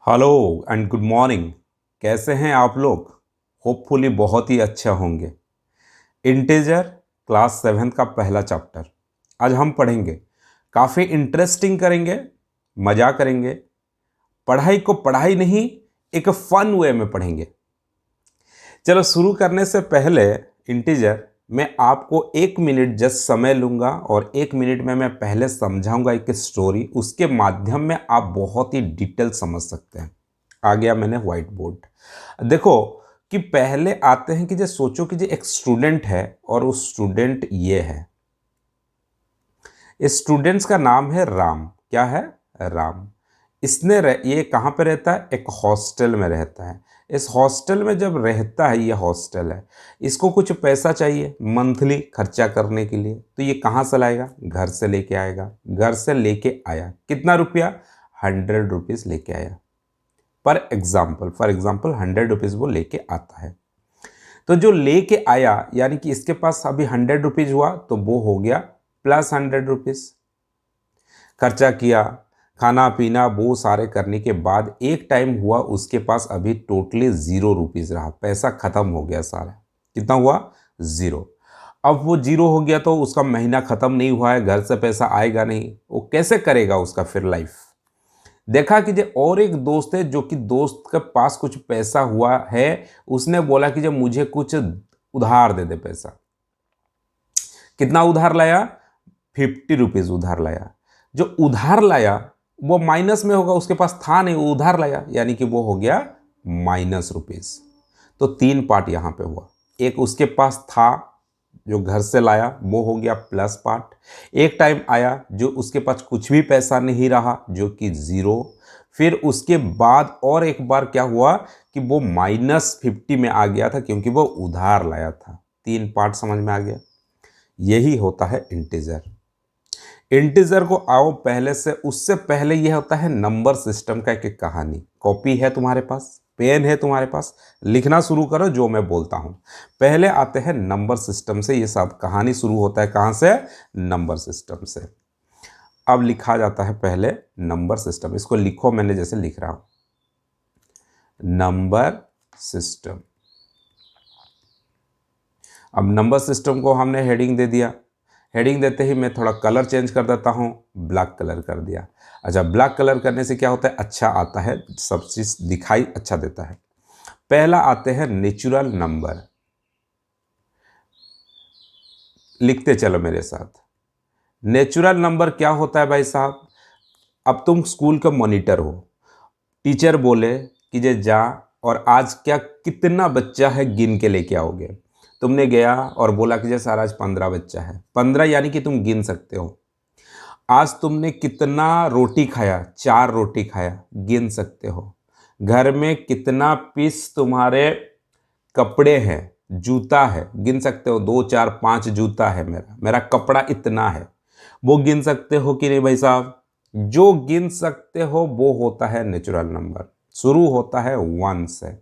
Hello and good morning. कैसे हैं आप लोग? होपफुली बहुत ही अच्छे होंगे। इंटीजर क्लास 7 का पहला चैप्टर आज हम पढ़ेंगे। काफ़ी इंटरेस्टिंग करेंगे, मज़ा करेंगे। पढ़ाई को पढ़ाई नहीं, एक फन वे में पढ़ेंगे। चलो शुरू करने से पहले इंटीजर मैं आपको 1 मिनट जस्ट समय लूँगा और 1 मिनट में मैं पहले समझाऊंगा एक स्टोरी। उसके माध्यम में आप बहुत ही डिटेल समझ सकते हैं। आ गया मैंने व्हाइट बोर्ड। देखो कि पहले आते हैं कि जो सोचो कि जो एक स्टूडेंट है और उस स्टूडेंट ये है। इस स्टूडेंट्स का नाम है राम। क्या है? राम। ये कहाँ पे रहता है? एक हॉस्टल में रहता है। इस हॉस्टल में जब रहता है, ये हॉस्टल है, इसको कुछ पैसा चाहिए मंथली खर्चा करने के लिए। तो ये कहाँ से लाएगा? घर से लेके आएगा। घर से लेके आया कितना रुपया? 100 रुपीज़ लेके आया। फॉर एग्जाम्पल 100 रुपीज़ वो लेके आता है। तो जो लेके आया यानी कि इसके पास अभी 100 रुपीज़ हुआ, तो वो हो गया प्लस 100 रुपीज़। खर्चा किया, खाना पीना वो सारे करने के बाद एक टाइम हुआ उसके पास अभी टोटली 0 रुपीज़ रहा। पैसा खत्म हो गया सारा। कितना हुआ? 0। अब वो 0 हो गया तो उसका महीना खत्म नहीं हुआ है, घर से पैसा आएगा नहीं। वो कैसे करेगा उसका फिर लाइफ? देखा कि जो और एक दोस्त है, जो कि दोस्त के पास कुछ पैसा हुआ है, उसने बोला कि जब मुझे कुछ उधार दे दे पैसा। कितना उधार लाया? 50 रुपीज़ उधार लाया। जो उधार लाया वो माइनस में होगा, उसके पास था नहीं, वो उधार लाया यानी कि वो हो गया -रुपीज़। तो 3 पार्ट यहाँ पे हुआ। एक उसके पास था जो घर से लाया, वो हो गया प्लस पार्ट। एक टाइम आया जो उसके पास कुछ भी पैसा नहीं रहा, जो कि 0। फिर उसके बाद और एक बार क्या हुआ कि वो -50 में आ गया था, क्योंकि वो उधार लाया था। 3 पार्ट समझ में आ गया। यही होता है इंटीजर। इंटीजर को आओ पहले से, उससे पहले यह होता है नंबर सिस्टम का एक कहानी। कॉपी है तुम्हारे पास, पेन है तुम्हारे पास, लिखना शुरू करो जो मैं बोलता हूं। पहले आते हैं नंबर सिस्टम से। ये सब कहानी शुरू होता है कहां से? नंबर सिस्टम से। अब लिखा जाता है पहले नंबर सिस्टम। इसको लिखो, मैंने जैसे लिख रहा हूं नंबर सिस्टम। अब नंबर सिस्टम को हमने हेडिंग दे दिया। हेडिंग देते ही मैं थोड़ा कलर चेंज कर देता हूँ, ब्लैक कलर कर दिया। अच्छा, ब्लैक कलर करने से क्या होता है? अच्छा आता है, सब चीज़ दिखाई अच्छा देता है। पहला आते हैं नेचुरल नंबर। लिखते चलो मेरे साथ। नेचुरल नंबर क्या होता है भाई साहब? अब तुम स्कूल का मॉनिटर हो, टीचर बोले कि जे जा और आज क्या कितना बच्चा है गिन के लेके आओगे। तुमने गया और बोला कि जे सर आज 15 बच्चा है। 15 यानी कि तुम गिन सकते हो। आज तुमने कितना रोटी खाया? 4 रोटी खाया, गिन सकते हो। घर में कितना पीस तुम्हारे कपड़े हैं, जूता है, गिन सकते हो। 2 4 5 जूता है, मेरा कपड़ा इतना है, वो गिन सकते हो कि नहीं भाई साहब? जो गिन सकते हो वो होता है नेचुरल नंबर। शुरू होता है 1 से।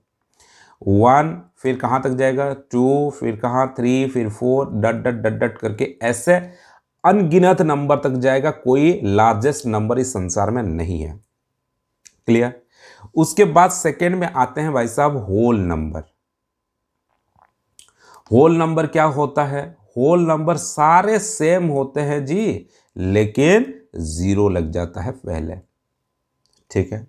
1 फिर कहाँ तक जाएगा? 2 फिर कहाँ? 3 फिर 4 डट डट डट डट करके ऐसे अनगिनत नंबर तक जाएगा। कोई लार्जेस्ट नंबर इस संसार में नहीं है। क्लियर? उसके बाद सेकंड में आते हैं भाई साहब होल नंबर। होल नंबर क्या होता है? होल नंबर सारे सेम होते हैं जी, लेकिन 0 लग जाता है पहले। ठीक है?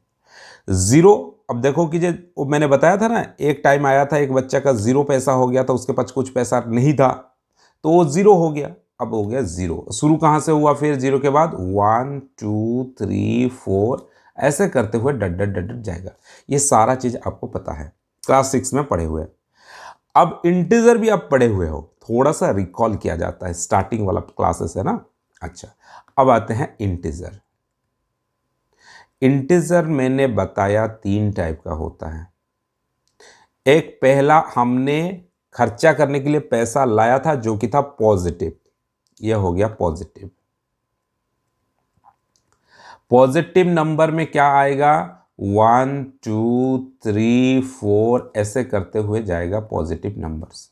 0। अब देखो कि वो मैंने बताया था ना, एक टाइम आया था एक बच्चा का 0 पैसा हो गया था, उसके पास कुछ पैसा नहीं था, तो वो 0 हो गया। अब हो गया 0। शुरू कहाँ से हुआ? फिर 0 के बाद 1 2 3 4 ऐसे करते हुए डट डट डट डट जाएगा। ये सारा चीज़ आपको पता है, क्लास 6 में पढ़े हुए। अब इंटीजर भी आप पढ़े हुए हो, थोड़ा सा रिकॉल किया जाता है, स्टार्टिंग वाला क्लासेस है ना। अच्छा, अब आते हैं इंटीजर। इंटीजर मैंने बताया 3 टाइप का होता है। एक पहला हमने खर्चा करने के लिए पैसा लाया था, जो कि था पॉजिटिव। यह हो गया पॉजिटिव। पॉजिटिव नंबर में क्या आएगा? 1 2 3 4 ऐसे करते हुए जाएगा पॉजिटिव नंबर्स।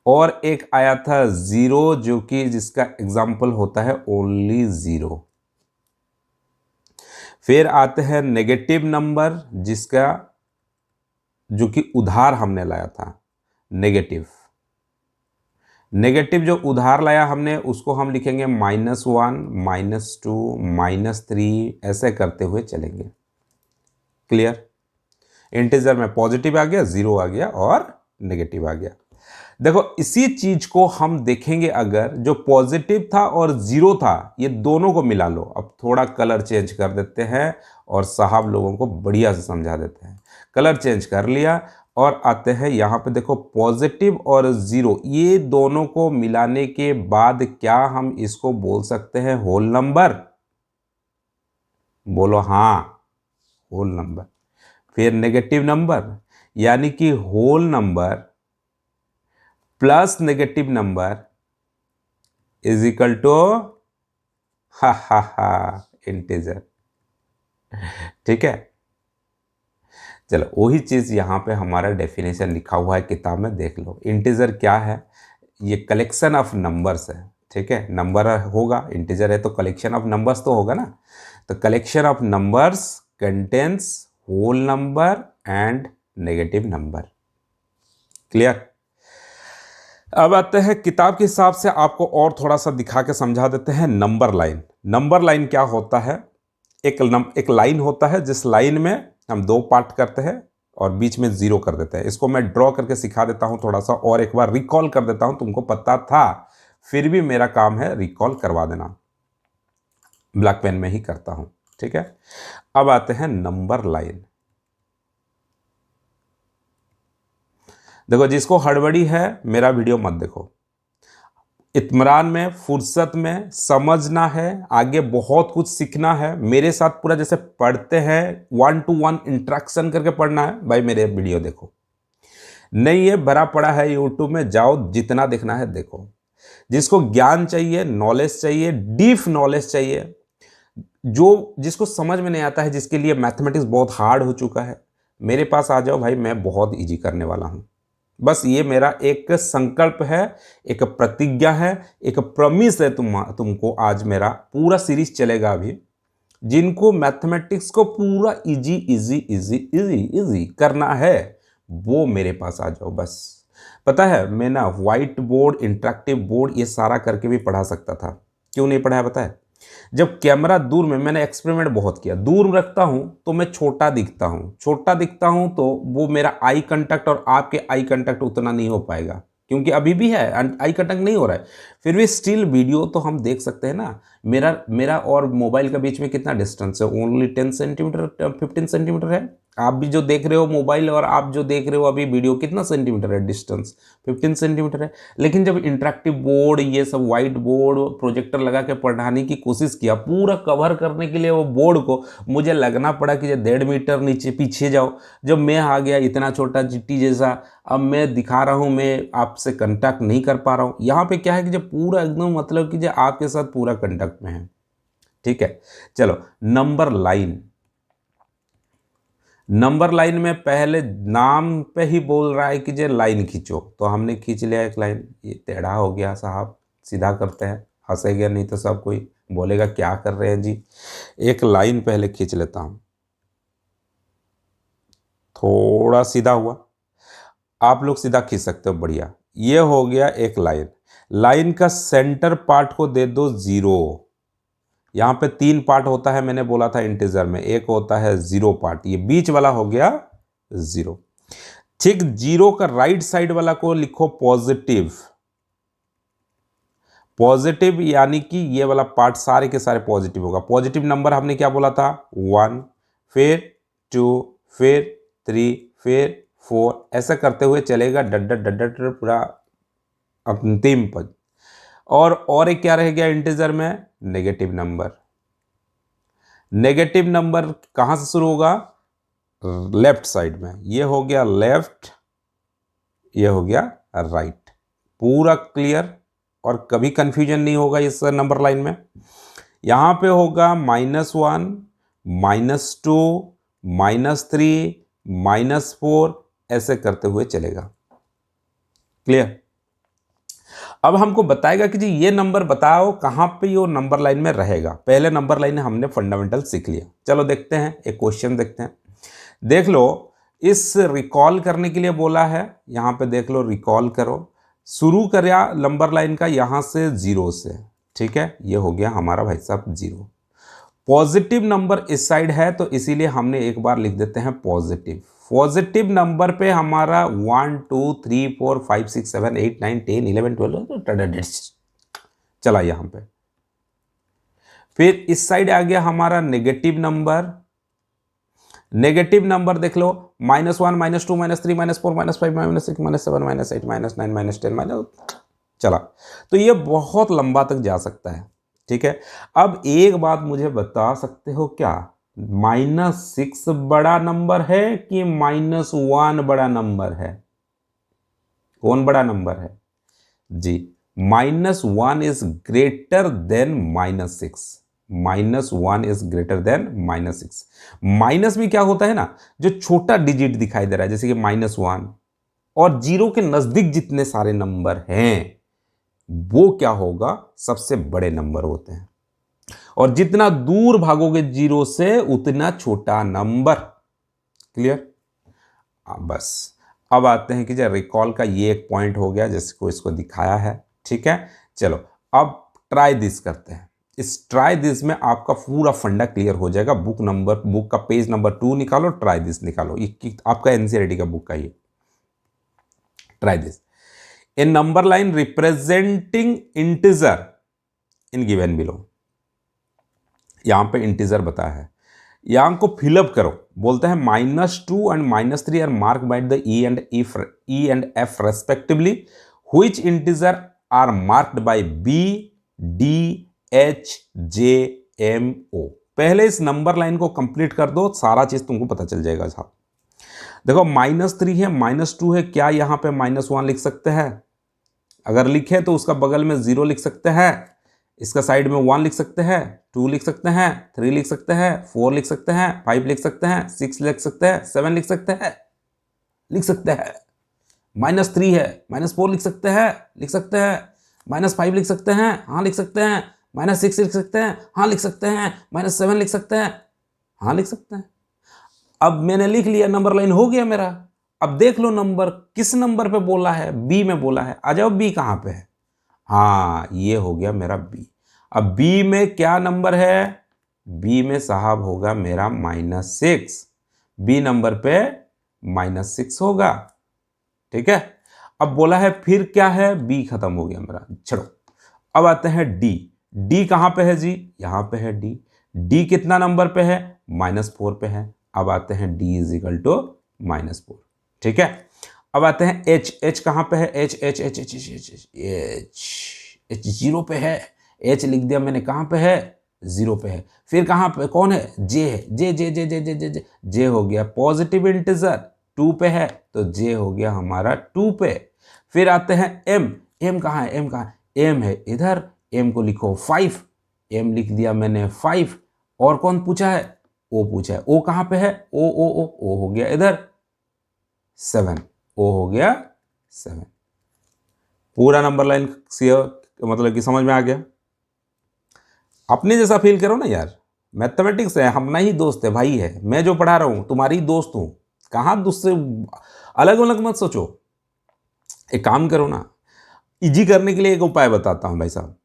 और एक आया था 0, जो कि जिसका एग्जाम्पल होता है ओनली 0। फिर आते हैं नेगेटिव नंबर, जिसका जो कि उधार हमने लाया था, नेगेटिव जो उधार लाया हमने उसको हम लिखेंगे -1, -2, -3, ऐसे करते हुए चलेंगे। क्लियर? इंटीजर में पॉजिटिव आ गया, जीरो आ गया और नेगेटिव आ गया। देखो इसी चीज को हम देखेंगे, अगर जो पॉजिटिव था और जीरो था ये दोनों को मिला लो। अब थोड़ा कलर चेंज कर देते हैं और साहब लोगों को बढ़िया से समझा देते हैं। कलर चेंज कर लिया और आते हैं यहां पे, देखो पॉजिटिव और जीरो ये दोनों को मिलाने के बाद क्या हम इसको बोल सकते हैं होल नंबर? बोलो हाँ, होल नंबर। फिर नेगेटिव नंबर यानी कि whole number plus negative number is equal to हा इंटीजर। ठीक है, चलो वही चीज यहां पे हमारा डेफिनेशन लिखा हुआ है किताब में, देख लो। इंटीजर क्या है? ये कलेक्शन ऑफ नंबर्स है। ठीक है, नंबर होगा, इंटीजर है तो कलेक्शन ऑफ नंबर्स तो होगा ना। तो collection of numbers contains whole number and negative number. Clear? अब आते हैं किताब के हिसाब से, आपको और थोड़ा सा दिखा के समझा देते हैं। Number line. नंबर लाइन क्या होता है? एक लाइन होता है जिस लाइन में हम दो पार्ट करते हैं और बीच में जीरो कर देते हैं। इसको मैं ड्रॉ करके सिखा देता हूं थोड़ा सा, और एक बार रिकॉल कर देता हूं। तुमको पता था फिर भी मेरा काम है रिकॉल करवा देना, ब्लैक पेन में ही करता हूं। ठीक है, अब आते हैं नंबर लाइन। देखो जिसको हड़बड़ी है मेरा वीडियो मत देखो, इत्मीनान में, फुर्सत में समझना है, आगे बहुत कुछ सीखना है। मेरे साथ पूरा जैसे पढ़ते हैं 1 to 1 इंटरेक्शन करके पढ़ना है भाई, मेरे वीडियो देखो। नहीं ये भरा पड़ा है यूट्यूब में, जाओ जितना देखना है देखो। जिसको ज्ञान चाहिए, नॉलेज चाहिए, डीप नॉलेज चाहिए, जो जिसको समझ में नहीं आता है, जिसके लिए मैथमेटिक्स बहुत हार्ड हो चुका है, मेरे पास आ जाओ भाई, मैं बहुत इजी करने वाला हूं। बस ये मेरा एक संकल्प है, एक प्रतिज्ञा है, एक प्रॉमिस है तुमको। आज मेरा पूरा सीरीज चलेगा अभी। जिनको मैथमेटिक्स को पूरा easy easy easy easy easy करना है वो मेरे पास आ जाओ बस। पता है मैं ना व्हाइट बोर्ड, इंटरेक्टिव बोर्ड ये सारा करके भी पढ़ा सकता था। क्यों नहीं पढ़ाया पता है? जब कैमरा दूर में, मैंने एक्सपेरिमेंट बहुत किया, दूर रखता हूं तो मैं छोटा दिखता हूं तो वो मेरा आई कांटेक्ट और आपके आई कांटेक्ट उतना नहीं हो पाएगा, क्योंकि अभी भी है आई कांटेक्ट नहीं हो रहा है, फिर भी स्टिल वीडियो तो हम देख सकते हैं ना। मेरा और मोबाइल के बीच में कितना डिस्टेंस है? ओनली 10 सेंटीमीटर, 15 सेंटीमीटर है। आप भी जो देख रहे हो मोबाइल और आप जो देख रहे हो अभी वीडियो, कितना सेंटीमीटर है डिस्टेंस? 15 सेंटीमीटर है। लेकिन जब इंटरेक्टिव बोर्ड, ये सब व्हाइट बोर्ड, प्रोजेक्टर लगा के पढ़ाने की कोशिश किया, पूरा कवर करने के लिए वो बोर्ड को मुझे लगना पड़ा कि 1.5 मीटर नीचे पीछे जाओ। जब मैं आ गया इतना छोटा चिट्टी जैसा, अब मैं दिखा रहा हूँ, मैं आपसे कंटेक्ट नहीं कर पा रहा हूँ। यहाँ पे क्या है कि जब पूरा एकदम मतलब कि जो आपके साथ पूरा कंटेक्ट में है। ठीक है, चलो नंबर लाइन। नंबर लाइन में पहले नाम पे ही बोल रहा है कि जे लाइन खींचो, तो हमने खींच लिया एक लाइन। ये टेढ़ा हो गया साहब, सीधा करते हैं, हंसेगा नहीं तो सब कोई बोलेगा क्या कर रहे हैं जी। एक लाइन पहले खींच लेता हूं, थोड़ा सीधा हुआ, आप लोग सीधा खींच सकते हो, बढ़िया। ये हो गया एक लाइन। लाइन का सेंटर पार्ट को दे दो 0। यहां पे 3 पार्ट होता है, मैंने बोला था इंटीजर में, एक होता है 0 पार्ट, ये बीच वाला हो गया 0। ठीक, 0 का राइट साइड वाला को लिखो पॉजिटिव। पॉजिटिव यानी कि ये वाला पार्ट सारे के सारे पॉजिटिव होगा। पॉजिटिव नंबर हमने क्या बोला था? 1, फिर 2, फिर 3, फिर 4, ऐसा करते हुए चलेगा डट डट डट डट पूरा अंतिम पद। और एक क्या रह गया इंटीजर में? Negative number. नेगेटिव नंबर कहां से शुरू होगा? लेफ्ट साइड में। ये हो गया लेफ्ट, ये हो गया राइट। पूरा क्लियर और कभी कंफ्यूजन नहीं होगा इस नंबर लाइन में। यहां पे होगा -1, -2, -3, -4, ऐसे करते हुए चलेगा। क्लियर? अब हमको बताएगा कि जी ये नंबर बताओ कहाँ पे ये नंबर लाइन में रहेगा। पहले नंबर लाइन हमने फंडामेंटल सीख लिया, चलो देखते हैं एक क्वेश्चन देखते हैं। देख लो, इस रिकॉल करने के लिए बोला है, यहाँ पे देख लो रिकॉल करो, शुरू करा नंबर लाइन का यहाँ से 0 से, ठीक है, ये हो गया हमारा भाई साहब 0। पॉजिटिव नंबर इस साइड है तो इसीलिए हमने एक बार लिख देते हैं पॉजिटिव। पॉजिटिव नंबर पे हमारा 1 2 3 4 5 6 7 8 9 10 11 12 चला यहाँ पे। फिर इस साइड आ गया हमारा नेगेटिव नंबर। नेगेटिव नंबर देख लो, -1 -2 -3 -4 -5 -6 -7 -8 -9 -10 चला। तो ये बहुत लंबा तक जा सकता है, ठीक है। अब एक बात मुझे बता सकते हो क्या, -6 बड़ा नंबर है कि -1 बड़ा नंबर है? कौन बड़ा नंबर है जी? -1 is greater than -6। -1 is greater than -6। Minus में क्या होता है ना, जो छोटा डिजिट दिखाई दे रहा है जैसे कि -1 और 0 के नजदीक जितने सारे नंबर हैं वो क्या होगा, सबसे बड़े नंबर होते हैं। और जितना दूर भागोगे 0 से उतना छोटा नंबर। क्लियर? बस अब आते हैं कि जो रिकॉल का ये एक पॉइंट हो गया जिसको इसको दिखाया है, ठीक है। चलो अब ट्राई दिस करते हैं। इस ट्राई दिस में आपका पूरा फंडा क्लियर हो जाएगा। बुक का पेज नंबर 2 निकालो, ट्राई दिस निकालो, ये आपका एनसीईआरटी का बुक का ये try this. A number line representing integer in given below. यहां पे इंटीजर बताया है, यहां को फिलअप करो। बोलते हैं -2 and -3 are mark by the E and F respectively, which integer are marked by B, D, H, J, M, O। पहले इस नंबर लाइन को कंप्लीट कर दो, सारा चीज तुमको पता चल जाएगा साहब। देखो -3 है, -2 है, क्या यहां पे -1 लिख सकते हैं? अगर लिखे तो उसका बगल में 0 लिख सकते हैं, इसका साइड में 1 लिख सकते हैं, 2 लिख सकते हैं, 3 लिख सकते हैं, 4 लिख सकते हैं, 5 लिख सकते हैं, 6 लिख सकते हैं, 7 लिख सकते हैं, -3 है, -4 लिख सकते हैं, -5 लिख सकते हैं, हाँ लिख सकते हैं, -6 लिख सकते हैं, हाँ लिख सकते हैं, -7 लिख सकते हैं, हाँ लिख सकते हैं। अब मैंने लिख लिया, नंबर लाइन हो गया मेरा। अब देख लो नंबर किस नंबर पे बोला है, बी में बोला है। आ जाओ, बी कहां पे है? हाँ ये हो गया मेरा बी। अब बी में क्या नंबर है? बी में साहब होगा मेरा -6। बी नंबर पे -6 होगा, ठीक है। अब बोला है फिर क्या है, बी खत्म हो गया मेरा, छोड़ो। अब आते हैं डी। डी कहां पे है जी? यहां पे है डी। डी कितना नंबर पे है? -4 पे है। अब आते हैं डी इज इक्वल टू -4, ठीक है। अब आते हैं एच। एच कहां पे है? H H H H H H H H 0 पे है। एच लिख दिया मैंने, कहां पे है? 0 पे है। फिर कहां पे कौन है? जे है। जे जे जे जे जे जे जे जे हो गया पॉजिटिव इंटीजर, 2 पे है तो जे हो गया हमारा 2 पे। फिर आते हैं एम। एम कहां है? एम कहां है? एम है इधर। एम को लिखो 5। एम लिख दिया मैंने 5। और कौन पूछा है? ओ पूछा है। ओ कहां पे है? ओ ओ ओ ओ हो गया इधर 7। ओ हो गया 7। पूरा नंबर लाइन मतलब कि समझ में आ गया। अपने जैसा फील करो ना यार, मैथमेटिक्स है, हम नहीं दोस्त है, भाई है। मैं जो पढ़ा रहा हूं तुम्हारी दोस्त हूं, कहां दूसरे अलग अलग मत सोचो। एक काम करो ना, इजी करने के लिए एक उपाय बताता हूं भाई साहब।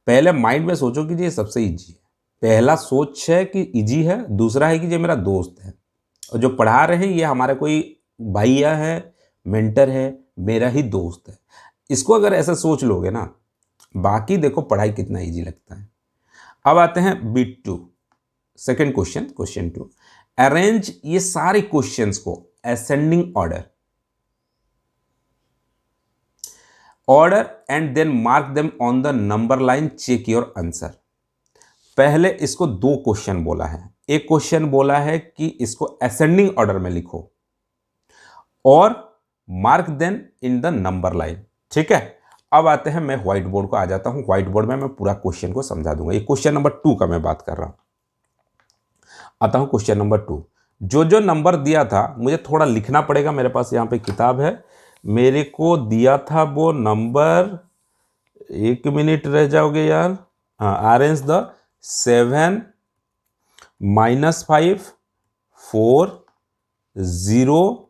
पहले माइंड में सोचो कि ये सबसे इजी है। पहला सोच है कि इजी है, दूसरा है कि ये मेरा दोस्त है और जो पढ़ा रहे हैं ये हमारा कोई भैया है, मेंटर है, मेरा ही दोस्त है। इसको अगर ऐसा सोच लोगे ना, बाकी देखो पढ़ाई कितना इजी लगता है। अब आते हैं bit 2, second question, question 2। Arrange ये सारे क्वेश्चंस को ascending order and then mark them on the number line, check your answer. पहले इसको 2 क्वेश्चन बोला है। एक क्वेश्चन बोला है कि इसको असेंडिंग ऑर्डर में लिखो और mark then in the number line, ठीक है। अब आते हैं, मैं व्हाइट बोर्ड को आ जाता हूं। व्हाइट बोर्ड में मैं पूरा क्वेश्चन को समझा दूंगा। ये क्वेश्चन नंबर 2 का मैं बात कर रहा हूं। आता हूं क्वेश्चन नंबर 2। जो जो नंबर दिया था मुझे थोड़ा लिखना पड़ेगा, मेरे पास यहां पे किताब है, मेरे को दिया था वो नंबर, 1 मिनट रह जाओगे यार। हाँ, अरेंज द 7 -5 4 0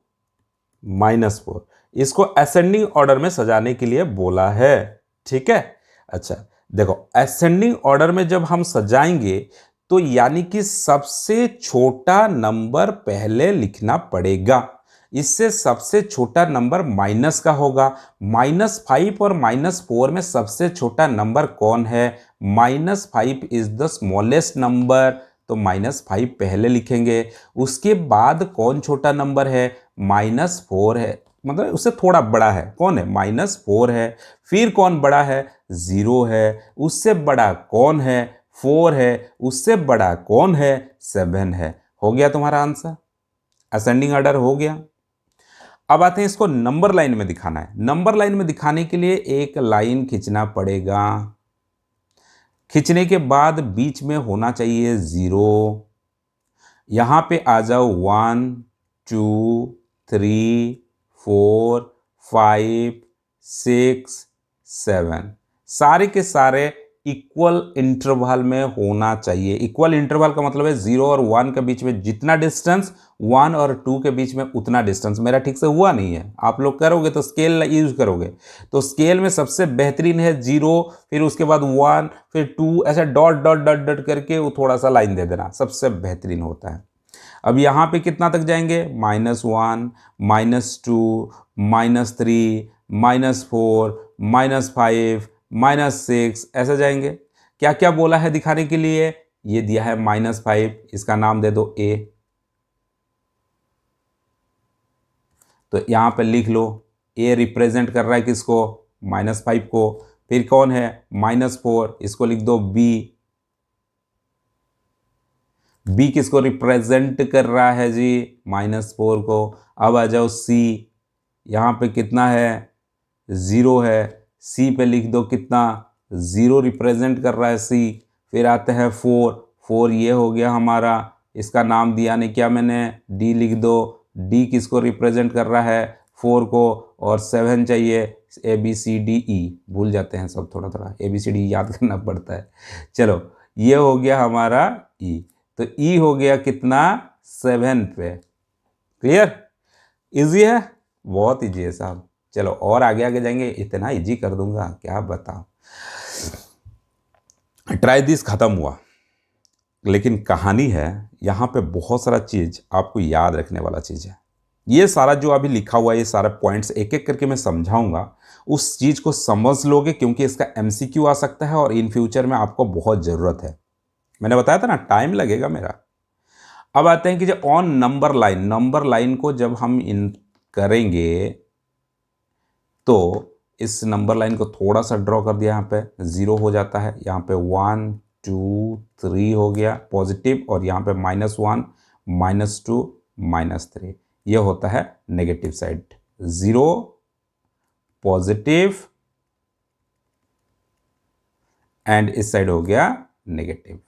-4, इसको असेंडिंग ऑर्डर में सजाने के लिए बोला है। ठीक है, अच्छा देखो, असेंडिंग ऑर्डर में जब हम सजाएंगे तो यानी कि सबसे छोटा नंबर पहले लिखना पड़ेगा। इससे सबसे छोटा नंबर माइनस का होगा। -5 और -4 में सबसे छोटा नंबर कौन है? -5 इज द स्मॉलेस्ट नंबर, तो -5 पहले लिखेंगे। उसके बाद कौन छोटा नंबर है? -4 है, मतलब उससे थोड़ा बड़ा है। कौन है? -4 है। फिर कौन बड़ा है? 0 है। उससे बड़ा कौन है? 4 है। उससे बड़ा कौन है? 7 है। हो गया तुम्हारा आंसर, असेंडिंग ऑर्डर हो गया। अब आते हैं इसको नंबर लाइन में दिखाना है। नंबर लाइन में दिखाने के लिए एक लाइन खींचना पड़ेगा। खींचने के बाद बीच में होना चाहिए 0। यहां पे आ जाओ 1 2 3 4 5 6 7, सारे के सारे इक्वल इंटरवल में होना चाहिए। इक्वल इंटरवल का मतलब है 0 और 1 के बीच में जितना डिस्टेंस, 1 और 2 के बीच में उतना डिस्टेंस। मेरा ठीक से हुआ नहीं है, आप लोग करोगे तो स्केल यूज करोगे, तो स्केल में सबसे बेहतरीन है 0, फिर उसके बाद 1, फिर 2, ऐसे डॉट डॉट डॉट डॉट करके वो थोड़ा सा लाइन दे देना, सबसे बेहतरीन होता है। अब यहाँ पे कितना तक जाएंगे? -1 -2 -3 -4 -5 -6, ऐसे जाएंगे। क्या क्या बोला है दिखाने के लिए? ये दिया है -5, इसका नाम दे दो A, तो यहां पे लिख लो A रिप्रेजेंट कर रहा है किसको? -5 को। फिर कौन है? -4, इसको लिख दो B। B किसको रिप्रेजेंट कर रहा है जी? -4 को। अब आ जाओ C, यहां पे कितना है? 0 है। C पे लिख दो कितना? 0 रिप्रेजेंट कर रहा है C। फिर आते हैं 4, ये हो गया हमारा, इसका नाम दिया नहीं क्या मैंने? D लिख दो। D किसको रिप्रेजेंट कर रहा है? 4 को। और 7 चाहिए, ABCDE, भूल जाते हैं सब थोड़ा थोड़ा, ABCD याद करना पड़ता है। चलो, ये हो गया हमारा E, तो E हो गया कितना? 7 पे। क्लियर? इजी है, बहुत इजी है साहब। चलो और आगे आगे जाएंगे, इतना इजी कर दूंगा क्या बताओ। ट्राई दिस खत्म हुआ, लेकिन कहानी है यहाँ पे बहुत सारा चीज आपको याद रखने वाला चीज है। ये सारा जो अभी लिखा हुआ है, ये सारे पॉइंट्स एक एक करके मैं समझाऊंगा, उस चीज को समझ लोगे, क्योंकि इसका MCQ आ सकता है और इन फ्यूचर में आपको बहुत जरूरत है। मैंने बताया था ना, टाइम लगेगा मेरा। अब आते हैं कि जो on number line, number line को जब हम इन करेंगे तो इस नंबर लाइन को थोड़ा सा ड्रॉ कर दिया, यहाँ पे 0 हो जाता है, यहाँ पे 1 2 3 हो गया पॉजिटिव, और यहाँ पे -1 -2 -3, ये होता है नेगेटिव साइड। 0 पॉजिटिव एंड इस साइड हो गया नेगेटिव।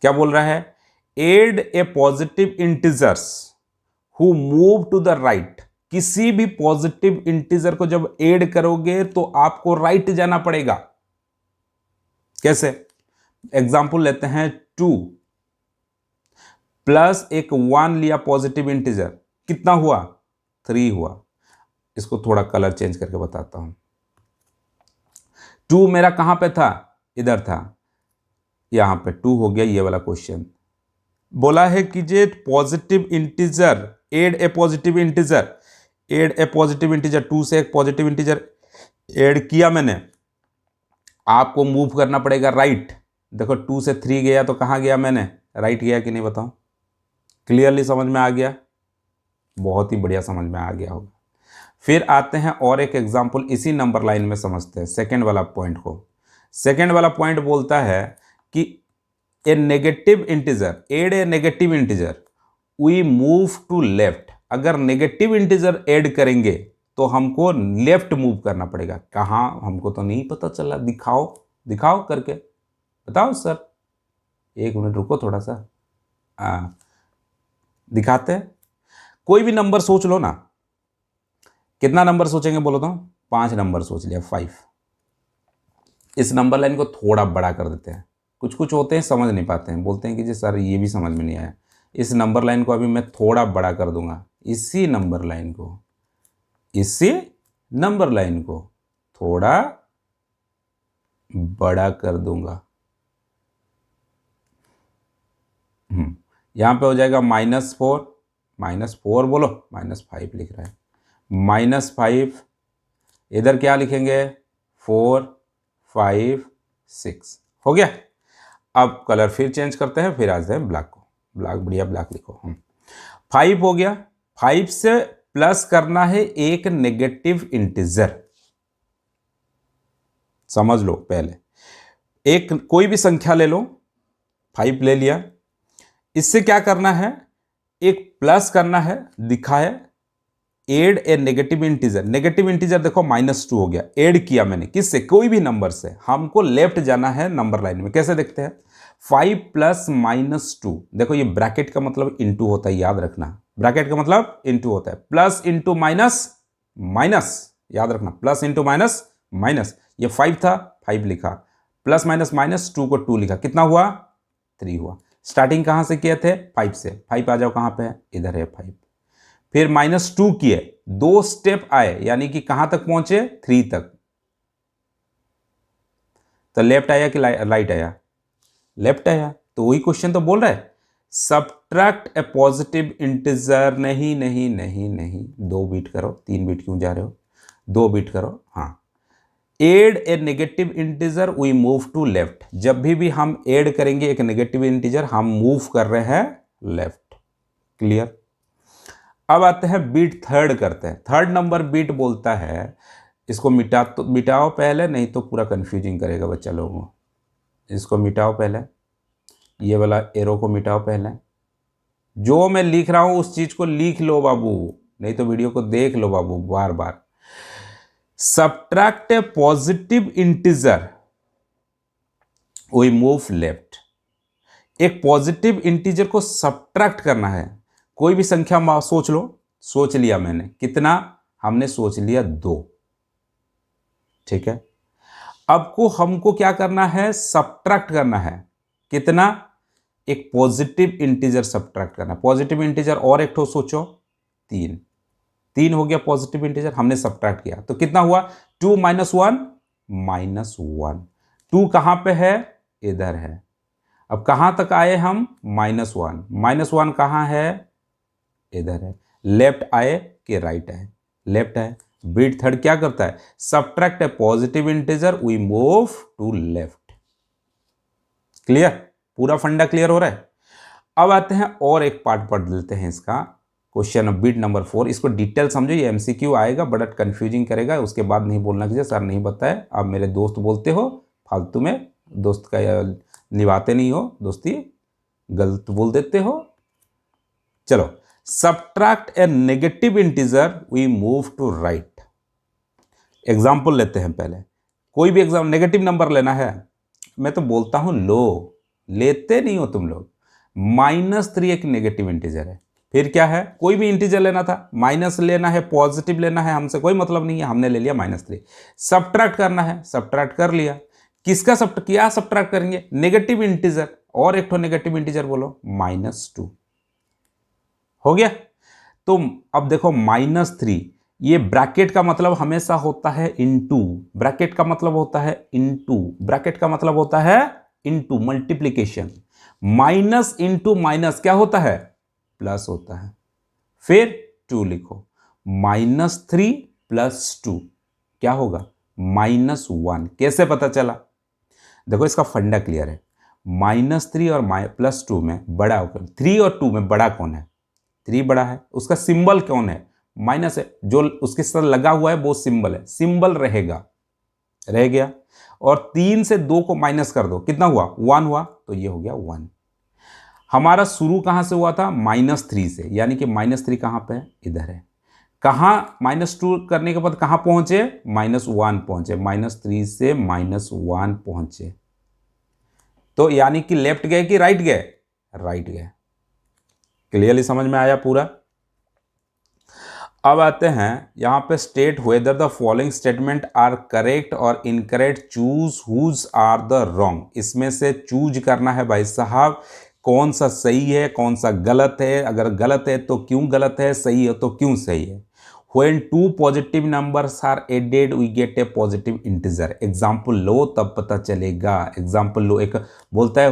क्या बोल रहा है? Add a positive integers who move to the right. किसी भी पॉजिटिव इंटीजर को जब ऐड करोगे तो आपको राइट जाना पड़ेगा। कैसे? एग्जांपल लेते हैं, 2 प्लस एक 1 लिया पॉजिटिव इंटीजर, कितना हुआ? 3 हुआ। इसको थोड़ा कलर चेंज करके बताता हूं। 2 मेरा कहां पे था? इधर था, यहां पे 2 हो गया। ये वाला क्वेश्चन बोला है कि जे positive integer, add a positive integer, add a positive integer, 2 से एक पॉजिटिव इंटीजर ऐड किया मैंने, आपको मूव करना पड़ेगा राइट। देखो 2 से 3 गया तो कहाँ गया मैंने? राइट गया कि नहीं बताओ? क्लियरली समझ में आ गया? बहुत ही बढ़िया समझ में आ गया होगा। फिर आते हैं और एक एग्जांपल इसी नंबर लाइन में समझते हैं, सेकंड वाला पॉइंट को। सेकंड वाला पॉइंट बोलता है कि a negative integer, add a negative integer, we move to left. अगर नेगेटिव इंटीजर ऐड करेंगे तो हमको लेफ्ट मूव करना पड़ेगा। कहाँ? हमको तो नहीं पता चला, दिखाओ दिखाओ करके बताओ सर। 1 मिनट रुको थोड़ा सा, दिखाते हैं। कोई भी नंबर सोच लो ना, कितना नंबर सोचेंगे बोलो तो? 5 नंबर सोच लिया, 5। इस नंबर लाइन को थोड़ा बड़ा कर देते हैं। कुछ कुछ होते हैं समझ नहीं पाते हैं, बोलते हैं कि जी सर ये भी समझ में नहीं आया। इस नंबर लाइन को अभी मैं थोड़ा बड़ा कर दूंगा, इसी नंबर लाइन को थोड़ा बड़ा कर दूंगा। यहां पे हो जाएगा -4 बोलो, -5 लिख रहा है, -5। इधर क्या लिखेंगे? 4 5 6 हो गया। अब कलर फिर चेंज करते हैं, फिर आते हैं ब्लैक को। ब्लैक, बढ़िया ब्लैक लिखो। 5 हो गया। 5 से प्लस करना है एक नेगेटिव इंटीजर। समझ लो, पहले एक कोई भी संख्या ले लो, 5 ले लिया, इससे क्या करना है? एक प्लस करना है, दिखा है add a negative integer. Negative integer देखो -2 हो गया, एड किया मैंने किससे? कोई भी नंबर से। हमको लेफ्ट जाना है नंबर लाइन में, कैसे देखते हैं? 5 प्लस -2, देखो ये ब्रैकेट का मतलब इंटू होता है, याद रखना, ब्रैकेट का मतलब इंटू होता है। प्लस इंटू माइनस, माइनस, याद रखना, प्लस इंटू माइनस, माइनस। ये 5 था, 5 लिखा, प्लस माइनस माइनस 2 को 2 लिखा, कितना हुआ? 3 हुआ। स्टार्टिंग कहां से किए थे? 5 से। 5 आ जाओ, कहां पे है? इधर है 5। फिर -2 किए, 2 स्टेप आए, यानी कि कहां तक पहुंचे? 3 तक। तो लेफ्ट आया कि राइट आया? लेफ्ट आया। तो वही क्वेश्चन तो बोल रहा है, सब्ट्रैक्ट ए पॉजिटिव इंटीजर। नहीं नहीं नहीं नहीं, 2 बीट करो, 3 बीट क्यों जा रहे हो? 2 बीट करो। हाँ, add a negative integer we move to left. जब भी हम ऐड करेंगे एक नेगेटिव इंटीजर, हम मूव कर रहे हैं लेफ्ट। क्लियर? अब आते हैं बीट थर्ड करते हैं। थर्ड नंबर बीट बोलता है, इसको मिटाओ पहले, नहीं तो पूरा कंफ्यूजिंग करेगा बच्चा लोगों को। इसको मिटाओ पहले, ये वाला एरो को मिटाओ पहले। जो मैं लिख रहा हूं उस चीज को लिख लो बाबू, नहीं तो वीडियो को देख लो बाबू बार बार। Subtract a positive integer we move left. एक पॉजिटिव इंटीजर को सब्ट्रैक्ट करना है। कोई भी संख्या सोच लो, सोच लिया मैंने, कितना? हमने सोच लिया 2। ठीक है, अब को हमको क्या करना है? सब्ट्रैक्ट करना है। कितना? एक पॉजिटिव इंटीजर सब्ट्रैक्ट करना है। पॉजिटिव इंटीजर और एक ठो सोचो, 3 हो गया पॉजिटिव इंटीजर, हमने सब्ट्रैक्ट किया तो कितना हुआ? 2 - 1 -1। 2 कहां पे है? इधर है। अब कहां तक आए हम? -1। -1 कहां है? इधर है। लेफ्ट आए कि राइट आए? लेफ्ट आए। बीट थर्ड क्या करता है? Subtract a positive integer we move to left. Clear? पूरा फंडा क्लियर हो रहा है? अब आते हैं और एक पार्ट पढ़ लेते हैं इसका, क्वेश्चन बीट नंबर 4। इसको डिटेल समझो, ये एमसीक्यू आएगा, बड़ा कंफ्यूजिंग करेगा। उसके बाद नहीं बोलना कि सर नहीं बताए, आप मेरे दोस्त बोलते हो, फालतू में दोस्त का निभाते नहीं हो दोस्ती, गलत बोल देते हो। चलो, subtract a negative integer we move to right. Example लेते हैं पहले। कोई भी एग्जाम नेगेटिव नंबर लेना है, मैं तो बोलता हूं लो, लेते नहीं हो तुम लोग। -3 एक नेगेटिव इंटीजर है। फिर क्या है? कोई भी इंटीजर लेना था, माइनस लेना है, पॉजिटिव लेना है, हमसे कोई मतलब नहीं है, हमने ले लिया -3। सब्ट्रैक्ट करना है, सब्ट्रैक्ट कर लिया। किसका क्या सब्ट्रैक्ट करेंगे? नेगेटिव इंटीजर, और एक तो नेगेटिव इंटीजर बोलो, -2 हो गया। तो अब देखो -3, ये ब्रैकेट का मतलब हमेशा होता है इनटू, ब्रैकेट का मतलब होता है इनटू, ब्रैकेट का मतलब होता है into, multiplication. Minus into minus क्या होता है? प्लस होता है। फिर 2 लिखो, -3 + 2 क्या होगा? -1। कैसे पता चला? देखो इसका फंडा क्लियर है। -3 और +2 में बड़ा, 3 और 2 में बड़ा कौन है? 3 बड़ा है। उसका सिंबल कौन है? माइनस है, जो उसके साथ लगा हुआ है वो सिंबल है, सिंबल रहेगा, रह गया। और 3 से 2 को माइनस कर दो, कितना हुआ? 1 हुआ, तो ये हो गया 1। हमारा शुरू कहां से हुआ था? -3 से, यानी कि -3 कहां पे है? इधर है। कहां -2 करने के बाद कहां पहुंचे? -1 पहुंचे। -3 से -1 पहुंचे, तो यानी कि लेफ्ट गए कि राइट गए? राइट गए। क्लियरली समझ में आया पूरा? अब आते हैं यहाँ पे state whether the following statement are correct और incorrect, choose whose are the wrong. इसमें से चूज करना है भाई साहब, कौन सा सही है कौन सा गलत है, अगर गलत है तो क्यों गलत है, सही है तो क्यों सही है। When two positive numbers are added we get a positive integer। Example लो तब पता चलेगा। एग्जाम्पल लो, एक बोलता है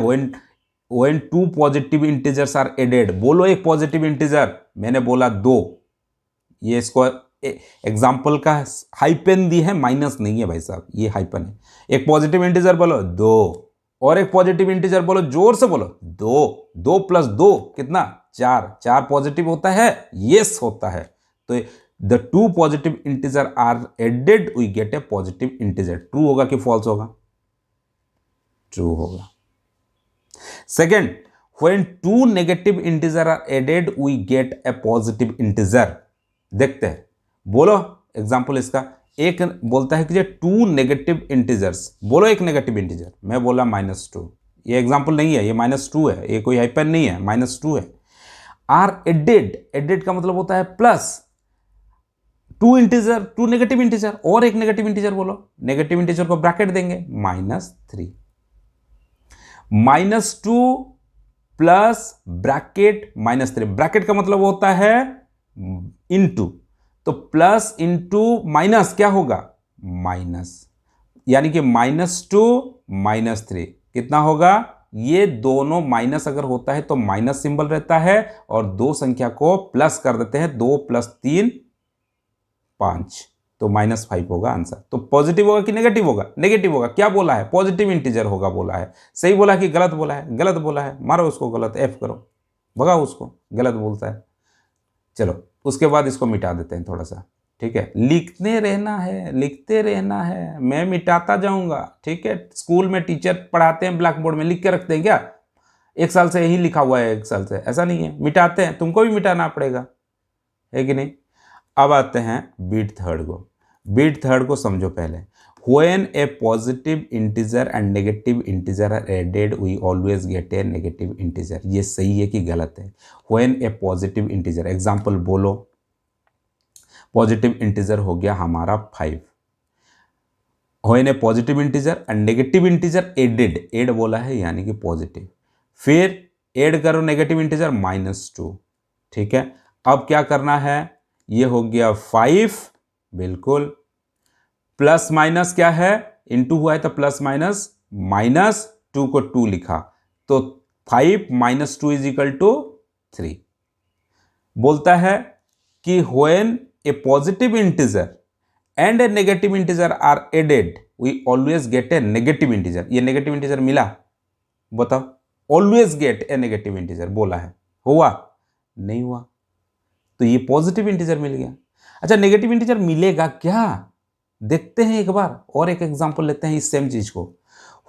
when two positive integers are added, बोलो एक पॉजिटिव इंटीजर, मैंने बोला 2, ये इसको एग्जाम्पल का हाइपन दी है, माइनस नहीं है भाई साहब, ये हाइपन है। एक पॉजिटिव इंटीजर बोलो 2, और एक पॉजिटिव इंटीजर बोलो, जोर से बोलो 2, 2 + 2 कितना 4, 4 पॉजिटिव होता है, यस होता है। तो the two positive integer are added we get a positive integer. True होगा कि फॉल्स होगा? ट्रू होगा। Second, when two negative integer are added we get a positive integer. देखते हैं, बोलो एग्जाम्पल इसका। एक बोलता है कि टू नेगेटिव इंटीजर्स, बोलो एक नेगेटिव इंटीजर, मैं बोला -2, ये एग्जाम्पल नहीं है, ये -2 है, ये कोई हाइपन नहीं है, -2 है। आर एडेड, एडेड का मतलब होता है plus two integer, two negative integer और एक नेगेटिव इंटीजर, बोलो नेगेटिव इंटीजर को ब्रैकेट देंगे -3, -2 प्लस ब्रैकेट -3। ब्रैकेट का मतलब होता है इनटू, तो प्लस इंटू माइनस क्या होगा माइनस, यानी कि -2 -3 कितना होगा, ये दोनों माइनस अगर होता है तो माइनस सिंबल रहता है, और दो संख्या को प्लस कर देते हैं, 2 + 3 5, तो -5 होगा आंसर। तो पॉजिटिव होगा कि नेगेटिव होगा? नेगेटिव होगा। क्या बोला है? पॉजिटिव इंटीजर होगा बोला है। सही बोला कि गलत बोला है? गलत बोला है, मारो उसको गलत, एफ करो, भगाओ उसको, गलत बोलता है। चलो उसके बाद इसको मिटा देते हैं थोड़ा सा, ठीक है। लिखते रहना है, लिखते रहना है, मैं मिटाता जाऊंगा, ठीक है। स्कूल में टीचर पढ़ाते हैं ब्लैक बोर्ड में लिख के रखते हैं क्या? 1 साल से यही लिखा हुआ है, 1 साल से, ऐसा नहीं है, मिटाते हैं, तुमको भी मिटाना पड़ेगा, है कि नहीं। अब आते हैं बीट थर्ड को। बीट थर्ड को समझो पहले। When a positive integer and negative integer are added, we always get a negative integer। ये सही है कि गलत है? When a positive integer, example बोलो, पॉजिटिव इंटीजर हो गया हमारा 5। When a positive integer and negative integer added, add बोला है यानी कि पॉजिटिव, फिर एड करो नेगेटिव इंटीजर -2, ठीक है। अब क्या करना है, ये हो गया 5, बिल्कुल, प्लस माइनस क्या है, इनटू हुआ है तो प्लस माइनस, -2 को 2 लिखा, तो 5 - 2 = 3। बोलता है कि when a positive integer and a negative integer are added we always get a negative integer। ये नेगेटिव इंटीजर मिला? बताओ, always get a negative integer बोला है, हुआ? नहीं हुआ, तो ये पॉजिटिव इंटीजर मिल गया। अच्छा, नेगेटिव इंटीजर मिलेगा क्या? देखते हैं एक बार, और एक एग्जांपल लेते हैं इस सेम चीज को।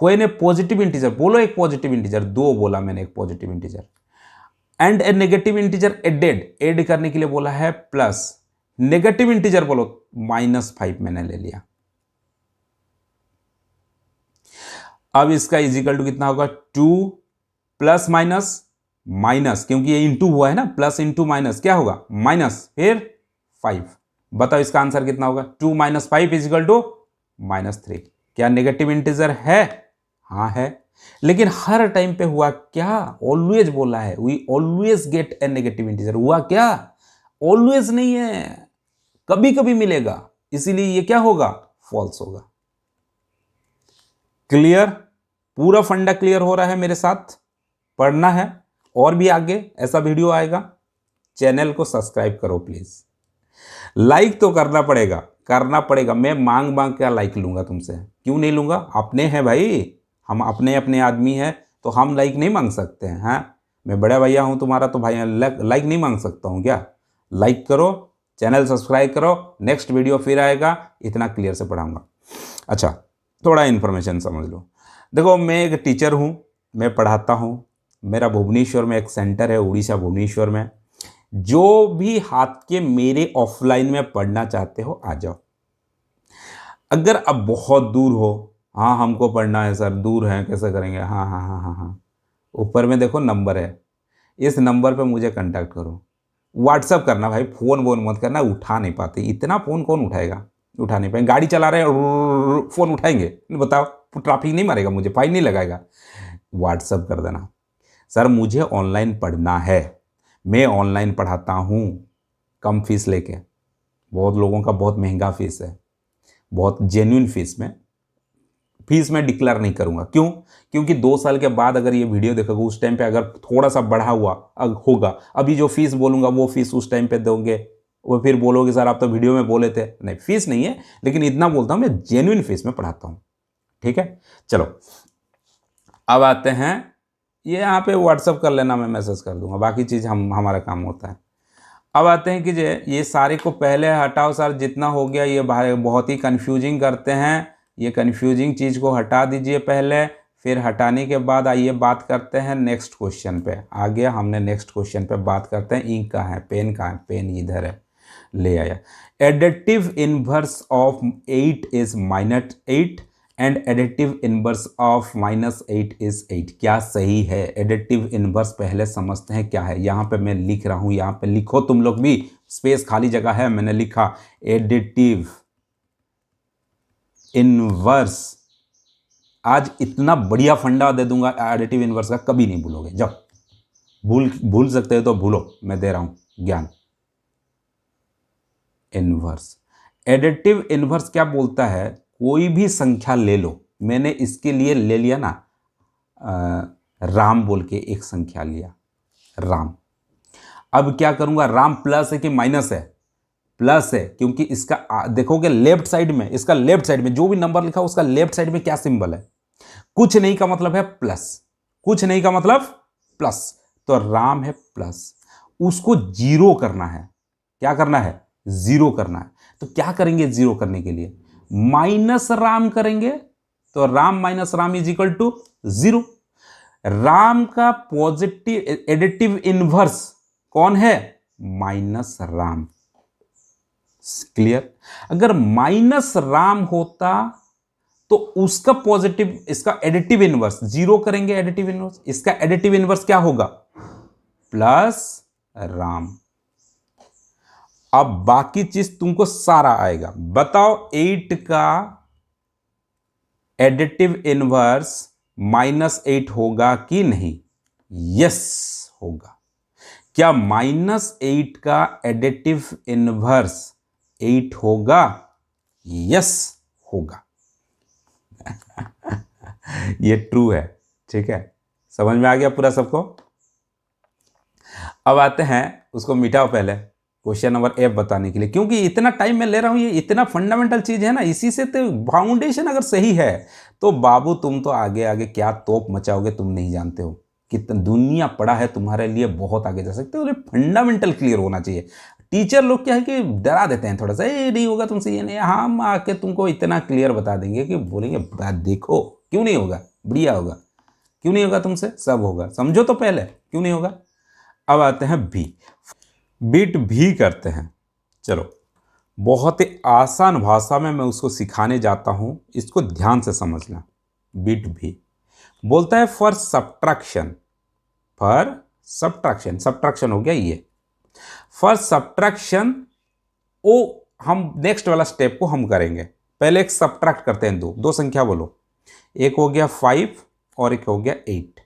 व्हेन ए पॉजिटिव इंटीजर, बोलो एक पॉजिटिव इंटीजर, 2 बोला मैंने, एक positive integer, and a negative integer added, add करने के लिए बोला है प्लस, नेगेटिव इंटीजर बोलो -5 मैंने ले लिया। अब इसका इजिकल टू कितना होगा, 2 प्लस माइनस माइनस, क्योंकि ये इंटू हुआ है ना, प्लस इंटू माइनस क्या होगा माइनस, फिर 5। बताओ इसका आंसर कितना होगा, 2 - 5 = -3। क्या नेगेटिव इंटीजर है? हाँ है, लेकिन हर टाइम पे हुआ क्या, ऑलवेज बोला है, we always get a negative integer. हुआ क्या? ऑलवेज नहीं है, कभी कभी मिलेगा, इसीलिए ये क्या होगा, फॉल्स होगा। क्लियर? पूरा फंडा क्लियर हो रहा है मेरे साथ? पढ़ना है और भी आगे ऐसा वीडियो आएगा। चैनल को सब्सक्राइब करो प्लीज, लाइक तो करना पड़ेगा, करना पड़ेगा। मैं मांग मांग क्या लाइक लूंगा तुमसे? क्यों नहीं लूंगा? अपने हैं भाई, हम अपने अपने आदमी हैं, तो हम लाइक नहीं मांग सकते हैं? हाँ, मैं बड़ा भैया हूं तुम्हारा, तो भाई लाइक नहीं मांग सकता हूं क्या? लाइक करो, चैनल सब्सक्राइब करो, नेक्स्ट वीडियो फिर आएगा, इतना क्लियर से पढ़ाऊंगा। अच्छा, थोड़ा इन्फॉर्मेशन समझ लो। देखो, मैं एक टीचर हूं, मैं पढ़ाता हूं, मेरा भुवनेश्वर में एक सेंटर है, उड़ीसा भुवनेश्वर में। जो भी हाथ के मेरे ऑफलाइन में पढ़ना चाहते हो आ जाओ। अगर अब बहुत दूर हो, हाँ हमको पढ़ना है सर, दूर है, कैसे करेंगे? हाँ हाँ हाँ हाँ हाँ, ऊपर में देखो नंबर है, इस नंबर पे मुझे कांटेक्ट करो। व्हाट्सअप करना भाई, फोन वोन मत करना, उठा नहीं पाते, इतना फोन कौन उठाएगा, उठा नहीं पाएंगे, गाड़ी चला रहे हैं फोन उठाएंगे, बताओ ट्रैफिक नहीं मारेगा, मुझे फाइन नहीं लगाएगा, व्हाट्सअप कर देना। सर मुझे ऑनलाइन पढ़ना है, मैं ऑनलाइन पढ़ाता हूँ कम फीस लेके, बहुत लोगों का बहुत महंगा फीस है, बहुत जेन्युइन फीस मैं डिक्लेयर नहीं करूंगा। क्यों? क्योंकि 2 साल के बाद अगर ये वीडियो देखोगे उस टाइम पे अगर थोड़ा सा बढ़ा हुआ होगा, अभी जो फीस बोलूंगा वो फीस उस टाइम पे दोगे, वो फिर बोलोगे सर आप तो वीडियो में बोले थे। नहीं, फीस नहीं है, लेकिन इतना बोलता हूं मैं जेन्युइन फीस में पढ़ाता हूं। ठीक है, चलो अब आते हैं, ये यहाँ पे व्हाट्सअप कर लेना, मैं मैसेज कर दूंगा, बाकी चीज़ हमारा काम होता है। अब आते हैं कि ये सारे को पहले हटाओ सर, जितना हो गया ये बहुत ही कंफ्यूजिंग करते हैं, ये कंफ्यूजिंग चीज़ को हटा दीजिए पहले, फिर हटाने के बाद आइए बात करते हैं नेक्स्ट क्वेश्चन पे। आ गया, हमने नेक्स्ट क्वेश्चन पे बात करते हैं। इंक कहाँ है, पेन कहाँ है, पेन इधर है, ले आया। Additive inverse of 8 is -8 and additive inverse of -8 is 8। क्या सही है? एडिटिव इनवर्स पहले समझते हैं क्या है। यहाँ पे मैं लिख रहा हूँ, यहाँ पे लिखो तुम लोग भी, स्पेस खाली जगह है, मैंने लिखा एडिटिव इनवर्स। आज इतना बढ़िया फंडा दे दूंगा एडिटिव इनवर्स का, कभी नहीं भूलोगे। जब भूल सकते हो तो भूलो, मैं दे रहा हूं ज्ञान। इनवर्स, एडिटिव इनवर्स क्या बोलता है, कोई भी संख्या ले लो, मैंने इसके लिए ले लिया ना राम बोल के एक संख्या लिया, राम। अब क्या करूंगा, राम प्लस है कि माइनस है? प्लस है, क्योंकि इसका देखोगे लेफ्ट साइड में, इसका लेफ्ट साइड में जो भी नंबर लिखा उसका लेफ्ट साइड में क्या सिंबल है? कुछ नहीं का मतलब है प्लस, कुछ नहीं का मतलब प्लस, तो राम है प्लस, उसको जीरो करना है। क्या करना है? जीरो करना है। तो क्या करेंगे जीरो करने के लिए? माइनस राम करेंगे, तो Ram minus Ram is equal to 0। Ram का पॉजिटिव एडिटिव इनवर्स कौन है? माइनस राम। क्लियर? अगर माइनस राम होता तो उसका पॉजिटिव, इसका एडिटिव इनवर्स, जीरो करेंगे एडिटिव इनवर्स, इसका एडिटिव इनवर्स क्या होगा? प्लस राम। अब बाकी चीज तुमको सारा आएगा। बताओ 8 का एडिटिव इनवर्स -8 होगा कि नहीं? यस होगा। क्या -8 का एडिटिव इनवर्स 8 होगा? यस होगा। ये ट्रू है। ठीक है, समझ में आ गया पूरा सबको? अब आते हैं, उसको मिटाओ पहले, क्वेश्चन नंबर F बताने के लिए, क्योंकि इतना टाइम मैं ले रहा हूं, ये इतना फंडामेंटल चीज है ना, इसी से तो फाउंडेशन अगर सही है तो बाबू तुम तो आगे आगे क्या तोप मचाओगे, तुम नहीं जानते हो कितना दुनिया पड़ा है तुम्हारे लिए, बहुत आगे जा सकते हो। फंडामेंटल क्लियर होना चाहिए। टीचर लोग क्या है कि डरा देते हैं थोड़ा सा, ये नहीं होगा तुमसे, ये नहीं, हम आके तुमको इतना क्लियर बता देंगे कि बोलेंगे देखो क्यों नहीं होगा, बढ़िया होगा, क्यों नहीं होगा तुमसे, सब होगा, समझो तो पहले क्यों नहीं होगा। अब आते हैं भी, बिट भी करते हैं। चलो, बहुत ही आसान भाषा में मैं उसको सिखाने जाता हूं, इसको ध्यान से समझना। बिट भी बोलता है for subtraction, for subtraction, subtraction हो गया ये, फॉर सब्ट्रैक्शन। ओ हम नेक्स्ट वाला स्टेप को हम करेंगे, पहले एक सब्ट्रैक्ट करते हैं, दो संख्या बोलो, एक हो गया 5 और एक हो गया 8।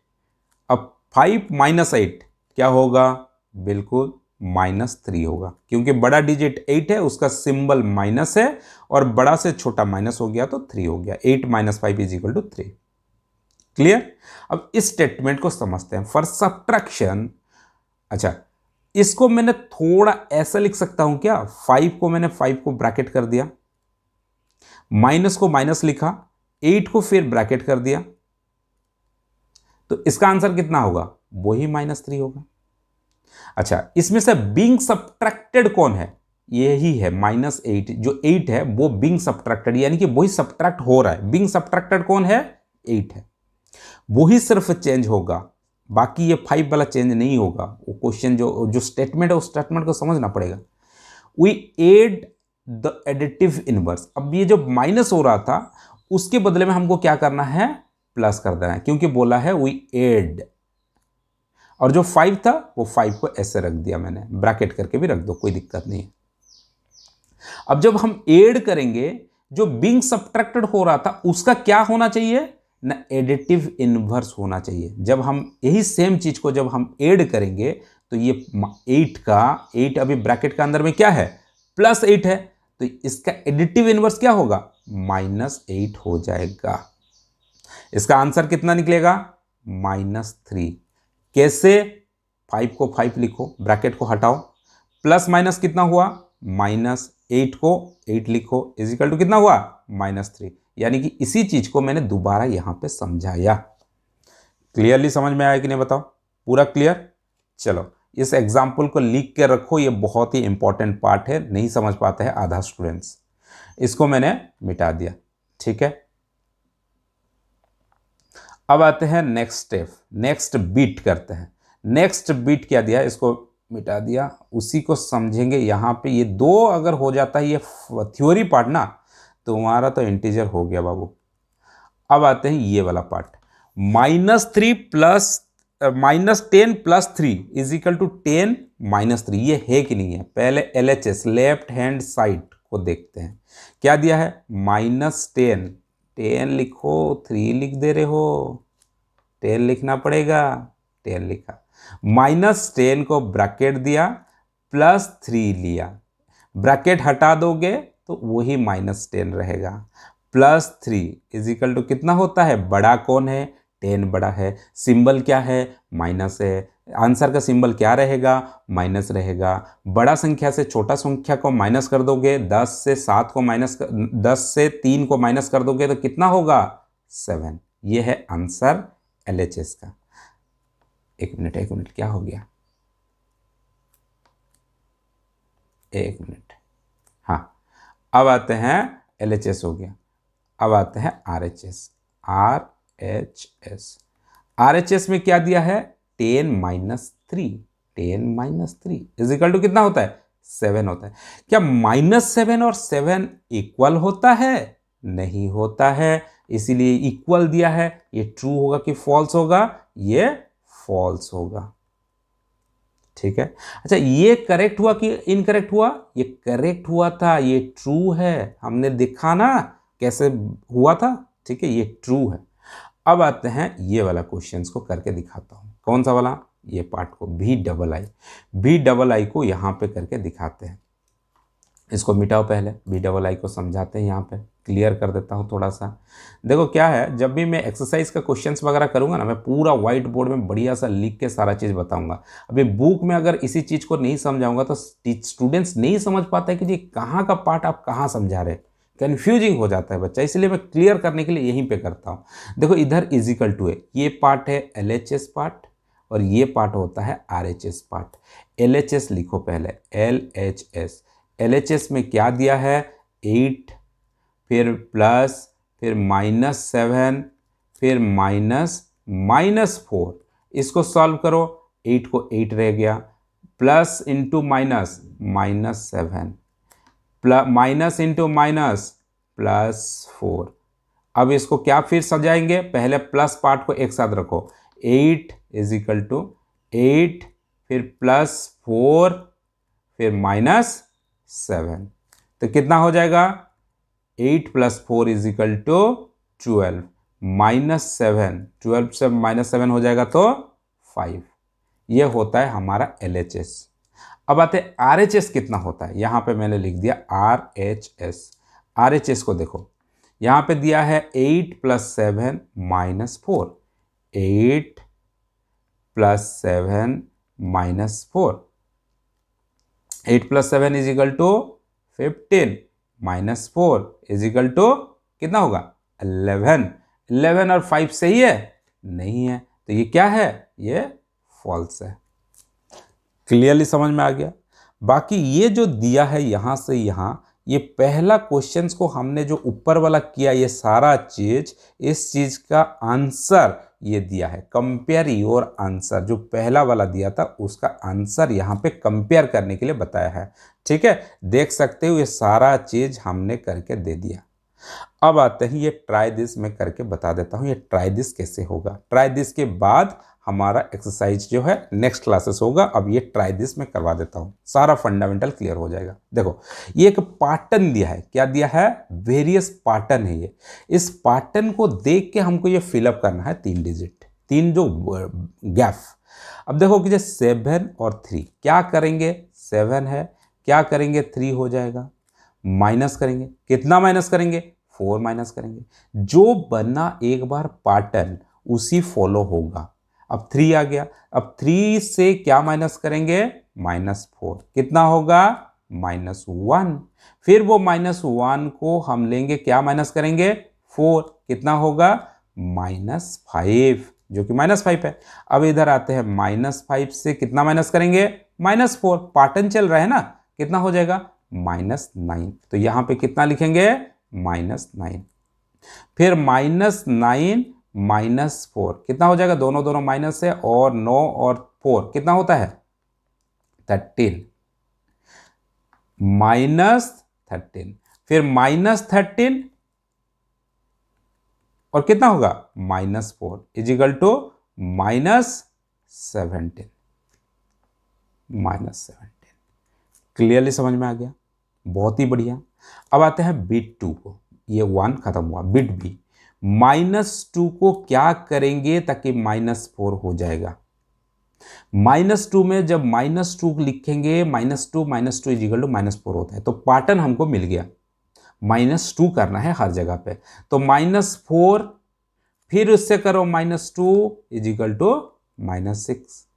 अब 5 - 8 क्या होगा? बिल्कुल -3 होगा, क्योंकि बड़ा डिजिट 8 है, उसका सिंबल माइनस है, और बड़ा से छोटा माइनस हो गया तो 3 हो गया। 8 - 5 = 3। क्लियर? अब इस स्टेटमेंट को समझते हैं, फॉर सब्ट्रैक्शन। अच्छा, इसको मैंने थोड़ा ऐसा लिख सकता हूं क्या? 5 को मैंने 5 को ब्रैकेट कर दिया, माइनस को माइनस लिखा, 8 को फिर ब्रैकेट कर दिया, तो इसका आंसर कितना होगा? वही -3 होगा। अच्छा, इसमें से बीइंग सब्ट्रैक्टेड कौन है? यही है -8, जो 8 है वो बीइंग सब्ट्रैक्टेड, यानी कि वही सब्ट्रैक्ट हो रहा है। बीइंग सब्ट्रैक्टेड कौन है? 8 है, वही सिर्फ चेंज होगा, बाकी ये 5 वाला चेंज नहीं होगा। वो क्वेश्चन जो स्टेटमेंट है उस स्टेटमेंट को समझना पड़ेगा। We add the additive inverse. अब ये जो माइनस हो रहा था उसके बदले में हमको क्या करना है? प्लस कर देना है, क्योंकि बोला है वी एड। और जो 5 था वो 5 को ऐसे रख दिया मैंने, ब्रैकेट करके भी रख दो, कोई दिक्कत नहीं है। अब जब हम ऐड करेंगे, जो बीइंग सब्ट्रैक्टेड हो रहा था उसका क्या होना चाहिए ना, एडिटिव इनवर्स होना चाहिए। जब हम यही सेम चीज को जब हम ऐड करेंगे तो ये 8 अभी ब्रैकेट का अंदर में क्या है, +8 है, तो इसका एडिटिव इनवर्स क्या होगा, -8 हो जाएगा। इसका आंसर कितना निकलेगा, -3। कैसे, 5 को 5 लिखो, ब्रैकेट को हटाओ, प्लस माइनस कितना हुआ, -8 को 8 लिखो, इजिकल टू कितना हुआ, -3। यानी कि इसी चीज को मैंने दोबारा यहां पे समझाया। क्लियरली समझ में आया कि नहीं बताओ, पूरा क्लियर। चलो इस एग्जाम्पल को लिख के रखो, ये बहुत ही इंपॉर्टेंट पार्ट है, नहीं समझ पाते हैं आधा स्टूडेंट्स। इसको मैंने मिटा दिया, ठीक है। अब आते हैं नेक्स्ट स्टेप, नेक्स्ट बीट करते हैं। नेक्स्ट बीट क्या दिया, इसको मिटा दिया, उसी को समझेंगे। यहां पे ये 2 अगर हो जाता है ये थ्योरी पार्ट ना, तो हमारा तो इंटीजर हो गया बाबू। अब आते हैं ये वाला पार्ट, -10 + 3 इजिकल टू 10 -3। ये है कि नहीं है, पहले LHS लेफ्ट हैंड साइड को देखते हैं। क्या दिया है, -10, 10 लिखो, 3 लिख दे रहे हो, 10 लिखना पड़ेगा, 10 लिखा, -10 को ब्रैकेट दिया, +3 लिया, ब्रैकेट हटा दोगे तो वही -10 रहेगा, +3 इजिकल टू कितना होता है, बड़ा कौन है, 10 बड़ा है, सिंबल क्या है, माइनस है, आंसर का सिंबल क्या रहेगा, माइनस रहेगा। बड़ा संख्या से छोटा संख्या को माइनस कर दोगे, 10 से 3 को माइनस कर दोगे तो कितना होगा, 7। ये है आंसर LHS का। एक मिनट, क्या हो गया, एक मिनट, हाँ। अब आते हैं LHS हो गया, अब आते हैं RHS। RHS में क्या दिया है, 10 -3 इजिकल टू कितना होता है, 7 होता है। क्या -7 और 7 इक्वल होता है, नहीं होता है, इसीलिए इक्वल दिया है। ये ट्रू होगा कि फॉल्स होगा, ये फॉल्स होगा, ठीक है। अच्छा ये करेक्ट हुआ कि इनकरेक्ट हुआ, ये करेक्ट हुआ था, ये ट्रू है, हमने देखा ना कैसे हुआ था, ठीक है, ये ट्रू है। अब आते हैं ये वाला क्वेश्चंस को करके दिखाता हूं, कौन सा वाला, ये पार्ट को भी को यहां पे करके दिखाते हैं। इसको मिटाओ, पहले भी को समझाते हैं, यहाँ पे क्लियर कर देता हूँ थोड़ा सा। देखो क्या है, जब भी मैं एक्सरसाइज का क्वेश्चंस वगैरह करूँगा ना, मैं पूरा व्हाइट बोर्ड में बढ़िया सा लिख के सारा चीज़ बताऊँगा। अभी बुक में अगर इसी चीज़ को नहीं समझाऊंगा तो स्टूडेंट्स नहीं समझ पाता है कि जी कहाँ का पार्ट आप कहाँ समझा रहे, कन्फ्यूजिंग हो जाता है बच्चा, इसलिए मैं क्लियर करने के लिए यहीं पर करता हूँ। देखो इधर इजिकल टू है, ये पार्ट है LHS पार्ट और ये पार्ट होता है RHS पार्ट। LHS लिखो पहले, LHS में क्या दिया है, 8, फिर प्लस, फिर -7, फिर -4। इसको सॉल्व करो, 8 को 8 रह गया, plus into minus -7, minus into minus +4। अब इसको क्या फिर सजाएंगे, पहले प्लस पार्ट को एक साथ रखो, 8 इजिकल टू 8, फिर +4, फिर -7, तो कितना हो जाएगा, 8 + 4 इजिकल टू 12, -7, 12 से -7 हो जाएगा तो 5। ये होता है हमारा LHS। अब आते हैं RHS कितना होता है, यहां पे मैंने लिख दिया RHS को देखो, यहां पे दिया है 8 + 7 -4, 8 + 7 -4, 8 + 7 इजिकल टू 15, -4 इजिकल टू कितना होगा, 11। 11 और 5 सही है, नहीं है, तो ये क्या है, ये फॉल्स है। क्लियरली समझ में आ गया। बाकी ये जो दिया है यहां से यहां, ये पहला क्वेश्चंस को हमने जो ऊपर वाला किया, ये सारा चीज, इस चीज का आंसर ये दिया है, कंपेयर योर आंसर। जो पहला वाला दिया था उसका आंसर यहाँ पे कंपेयर करने के लिए बताया है, ठीक है। देख सकते हो ये सारा चीज हमने करके दे दिया। अब आते हैं ये ट्राई दिस, मैं करके बता देता हूँ ये ट्राई दिस कैसे होगा। ट्राई दिस के बाद हमारा एक्सरसाइज जो है नेक्स्ट क्लासेस होगा। अब ये ट्राई दिस मैं करवा देता हूँ, सारा फंडामेंटल क्लियर हो जाएगा। देखो ये एक पैटर्न दिया है, क्या दिया है, वेरियस पैटर्न है ये। इस पैटर्न को देख के हमको ये फिलअप करना है 3 डिजिट, 3 जो गैप। अब देखो कि 7 और 3 क्या करेंगे, 7 है, क्या करेंगे 3 हो जाएगा, माइनस करेंगे, कितना माइनस करेंगे, 4 माइनस करेंगे। जो बना एक बार पैटर्न उसी फॉलो होगा। अब 3 आ गया, अब 3 से क्या माइनस करेंगे, -4, कितना होगा, -1। फिर वो -1 को हम लेंगे, क्या माइनस करेंगे, 4, कितना होगा, -5, जो कि -5 है। अब इधर आते हैं, -5 से कितना माइनस करेंगे, -4, पैटर्न चल रहा है ना, कितना हो जाएगा, -9। तो यहां पे कितना लिखेंगे, -9। फिर -9 -4 कितना हो जाएगा, दोनों दोनों माइनस है, और 9 और 4 कितना होता है, 13, -13। फिर -13 और कितना होगा, -4 इजिकल टू -17, -17। क्लियरली समझ में आ गया, बहुत ही बढ़िया। अब आते हैं बिट 2 को, ये 1 खत्म हुआ, बिट बी, -2 को क्या करेंगे ताकि -4 हो जाएगा। -2 में जब -2 लिखेंगे, -2 इजिकल टू -4 होता है, तो पैटर्न हमको मिल गया, -2 करना है हर जगह पे। तो -4 फिर उससे करो -2 इजिकल टू -6,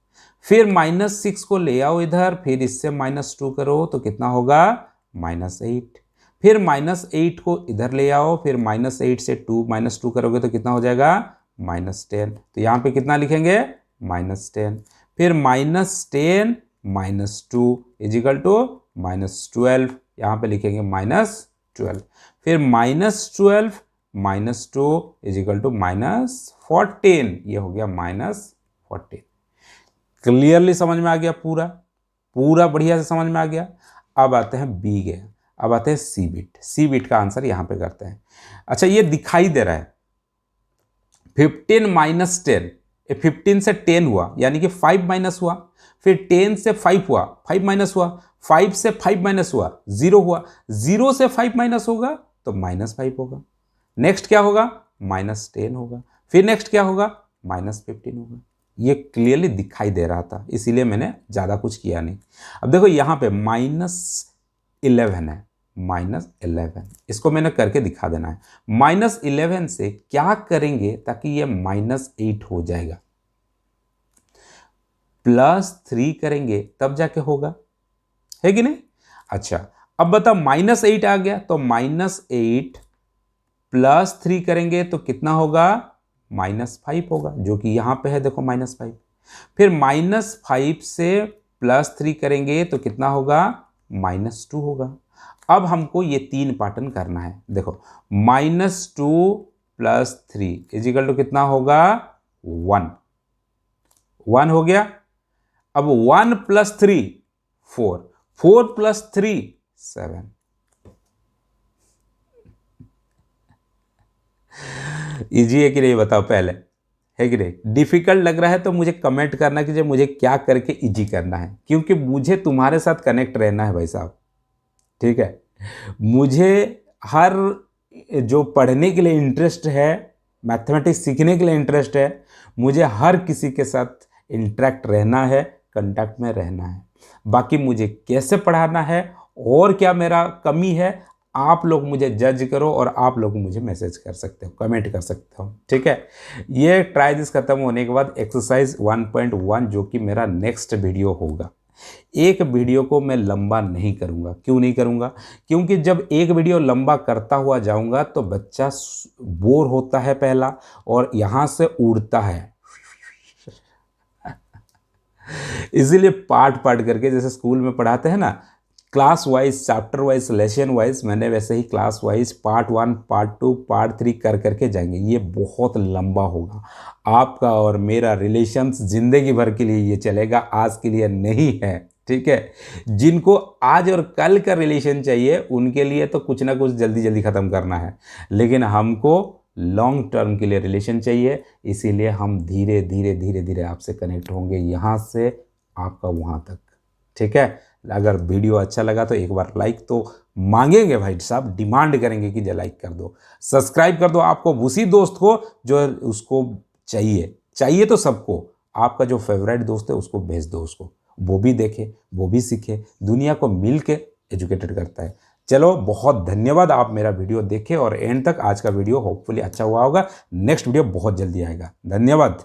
फिर -6 को ले आओ इधर, फिर इससे -2 करो तो कितना होगा, -8, फिर -8 को इधर ले आओ, फिर -8 से -2 करोगे तो कितना हो जाएगा, -10। तो यहाँ पे कितना लिखेंगे, -10, फिर -10 -2 इजिकल टू -12, यहाँ पे लिखेंगे -12, फिर -12 -2 इजिकल टू -14, ये हो गया -14। क्लियरली समझ में आ गया, पूरा पूरा बढ़िया से समझ में आ गया। अब आते हैं बी गए, अब आते हैं सी बिट। सी बिट का आंसर यहां पे करते हैं। अच्छा ये दिखाई दे रहा है 15 - 10, 15 से 10 हुआ यानी कि 5 माइनस हुआ, फिर 10 से 5 हुआ, 5 माइनस हुआ, 5 से 5 माइनस हुआ, 0 हुआ, 0 से 5 माइनस होगा तो -5 होगा। नेक्स्ट क्या होगा, -10 होगा, फिर नेक्स्ट क्या होगा, -15 होगा। ये क्लियरली दिखाई दे रहा था, इसीलिए मैंने ज़्यादा कुछ किया नहीं। अब देखो यहाँ पे -11 है, -11, इसको मैंने करके दिखा देना है। -11 से क्या करेंगे ताकि ये -8 हो जाएगा, +3 करेंगे तब जाके होगा, है कि नहीं। अच्छा अब बताओ -8 आ गया, तो -8 +3 करेंगे तो कितना होगा, -5 होगा, जो कि यहां पे है देखो -5। फिर -5 से +3 करेंगे तो कितना होगा, -2 होगा। अब हमको ये 3 पैटर्न करना है, देखो -2 + 3 इजिकल टू कितना होगा, 1, 1 हो गया। अब 1 + 3 4, 4 + 3 7। इजी है कि नहीं बताओ पहले, है कि नहीं। डिफिकल्ट लग रहा है तो मुझे कमेंट करना कि मुझे क्या करके इजी करना है, क्योंकि मुझे तुम्हारे साथ कनेक्ट रहना है भाई साहब, ठीक है। मुझे हर जो पढ़ने के लिए इंटरेस्ट है, मैथमेटिक्स सीखने के लिए इंटरेस्ट है, मुझे हर किसी के साथ इंटरेक्ट रहना है, कांटेक्ट में रहना है। बाकी मुझे कैसे पढ़ाना है और क्या मेरा कमी है, आप लोग मुझे जज करो और आप लोग मुझे मैसेज कर सकते हो, कमेंट कर सकते हो, ठीक है। ये ट्राई दिस खत्म होने के बाद एक्सरसाइज 1.1 जो कि मेरा नेक्स्ट वीडियो होगा, एक वीडियो को मैं लंबा नहीं करूंगा। क्यों नहीं करूंगा, क्योंकि जब एक वीडियो लंबा करता हुआ जाऊंगा तो बच्चा बोर होता है पहला, और यहां से उड़ता है। इसीलिए पार्ट पार्ट करके, जैसे स्कूल में पढ़ाते हैं ना, class wise, chapter wise, lesson wise, मैंने वैसे ही class wise part 1, part 2, part 3 कर करके जाएंगे। ये बहुत लंबा होगा, आपका और मेरा रिलेशंस जिंदगी भर के लिए ये चलेगा, आज के लिए नहीं है, ठीक है। जिनको आज और कल का रिलेशन चाहिए उनके लिए तो कुछ ना कुछ जल्दी जल्दी ख़त्म करना है, लेकिन हमको लॉन्ग टर्म के लिए रिलेशन चाहिए, इसीलिए हम धीरे धीरे धीरे धीरे आपसे कनेक्ट होंगे, यहाँ से आपका वहाँ तक। ठीक है, अगर वीडियो अच्छा लगा तो एक बार लाइक तो मांगेंगे भाई साहब, डिमांड करेंगे कि लाइक कर दो, सब्सक्राइब कर दो। आपको उसी दोस्त को जो उसको चाहिए तो सबको, आपका जो फेवरेट दोस्त है उसको भेज दो, उसको वो भी देखे, वो भी सीखे, दुनिया को मिल के एजुकेटेड करता है। चलो, बहुत धन्यवाद, आप मेरा वीडियो देखें और एंड तक। आज का वीडियो होपफुली अच्छा हुआ होगा। नेक्स्ट वीडियो बहुत जल्दी आएगा। धन्यवाद।